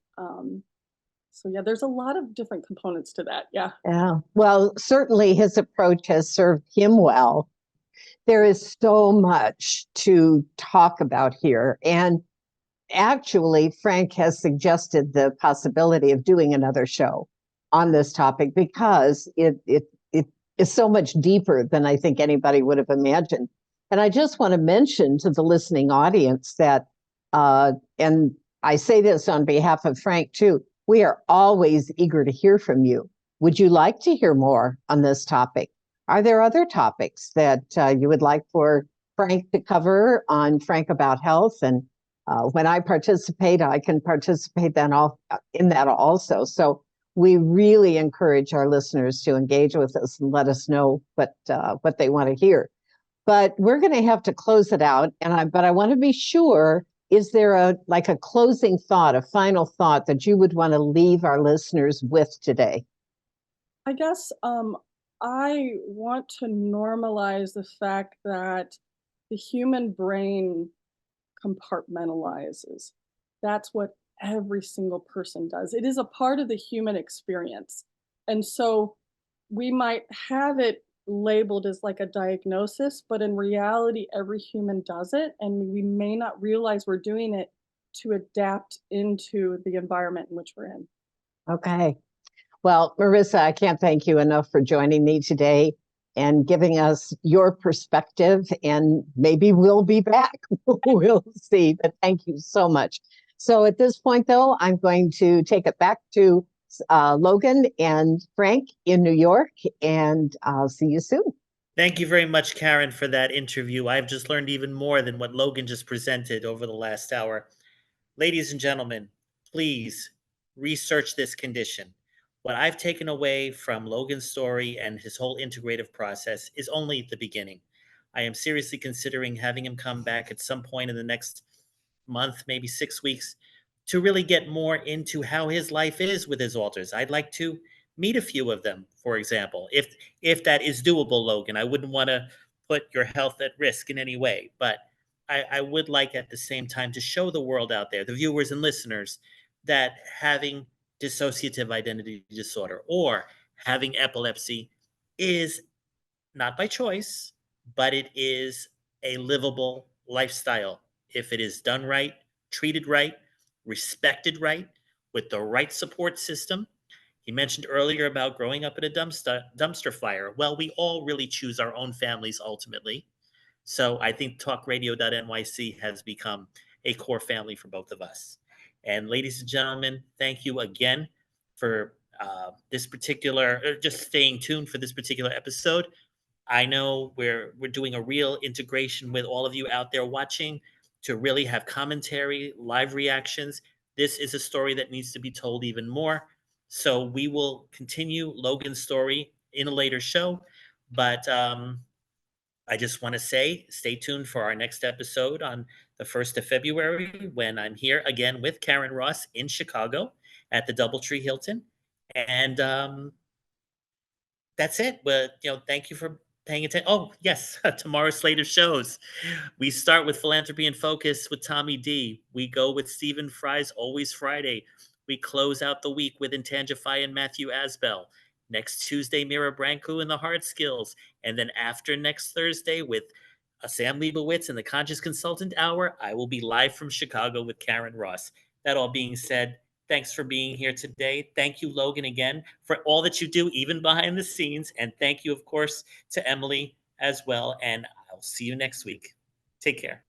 So yeah, there's a lot of different components to that. Yeah. Yeah. Well, certainly his approach has served him well. There is so much to talk about here. And actually, Frank has suggested the possibility of doing another show on this topic, because it is so much deeper than I think anybody would have imagined. And I just want to mention to the listening audience that, and I say this on behalf of Frank too, we are always eager to hear from you. Would you like to hear more on this topic? Are there other topics that you would like for Frank to cover on Frank About Health? And when I participate, I can participate in that also. So we really encourage our listeners to engage with us and let us know what they want to hear. But we're going to have to close it out. But I want to be sure, is there a closing thought, a final thought that you would want to leave our listeners with today? I guess I want to normalize the fact that the human brain compartmentalizes. That's what every single person does. It is a part of the human experience. And so we might have it labeled as like a diagnosis, but in reality, every human does it. And we may not realize we're doing it to adapt into the environment in which we're in. Okay. Well, Marissa, I can't thank you enough for joining me today and giving us your perspective, and maybe we'll be back. We'll see, but thank you so much. So at this point, though, I'm going to take it back to Logan and Frank in New York, and I'll see you soon. Thank you very much, Karen, for that interview. I've just learned even more than what Logan just presented over the last hour. Ladies and gentlemen, please research this condition. What I've taken away from Logan's story and his whole integrative process is only the beginning. I am seriously considering having him come back at some point in the next month, maybe 6 weeks, to really get more into how his life is with his alters. I'd like to meet a few of them, for example, if that is doable, Logan. I wouldn't want to put your health at risk in any way, but I would like at the same time to show the world out there, the viewers and listeners, that having dissociative identity disorder or having epilepsy is not by choice, but it is a livable lifestyle if it is done right, treated right, respected right, with the right support system. He mentioned earlier about growing up in a dumpster fire. Well, we all really choose our own families ultimately. So I think talkradio.nyc has become a core family for both of us. And ladies and gentlemen, thank you again for this particular, just staying tuned for this particular episode. I know we're doing a real integration with all of you out there watching to really have commentary, live reactions. This is a story that needs to be told even more. So we will continue Logan's story in a later show. But I just want to say stay tuned for our next episode on the 1st of February when I'm here again with Karen Ross in Chicago at the Doubletree Hilton. And that's it. But thank you for paying attention. Oh, yes, tomorrow's slate of shows. We start with Philanthropy in Focus with Tommy D. We go with Stephen Fry's Always Friday. We close out the week with Intangify and Matthew Asbell. Next Tuesday, Mira Branco and the Hard Skills. And then after next Thursday with Sam Leibowitz and the Conscious Consultant Hour, I will be live from Chicago with Karen Ross. That all being said, thanks for being here today. Thank you, Logan, again, for all that you do, even behind the scenes. And thank you, of course, to Emily as well. And I'll see you next week. Take care.